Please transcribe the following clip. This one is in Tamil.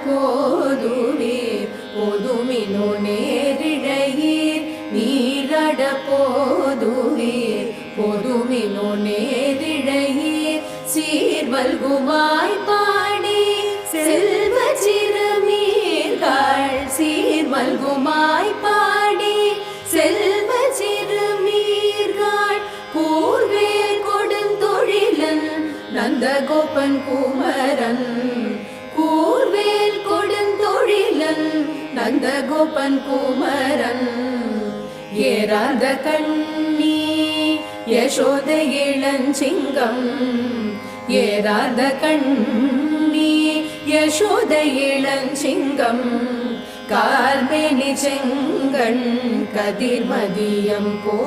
போதுவீர் போதுமினோ நேரிழையீர் நீராட போதுவீர் போதுமினோ நேரிழையீர் சீர்வல்குமாய் பாடி செல்வ சிறுமீர்கள் சீர்வல்குமாய் பாடி செல்வ சிறுமீர்கள் கூர்வேல் கொடுந்தொழிலன் நந்தகோபன் குமரன் கூர்வேல் கொடுந்தொழிலன் நந்தகோபன் குமரன் ஏறாத கண்ணி யசோத இளஞ்சிங்கம் ஏறாத கண்ணி யசோத இளஞ்சிங்கம் கார்மேனி செங்கண் கதிர்மதியம் போ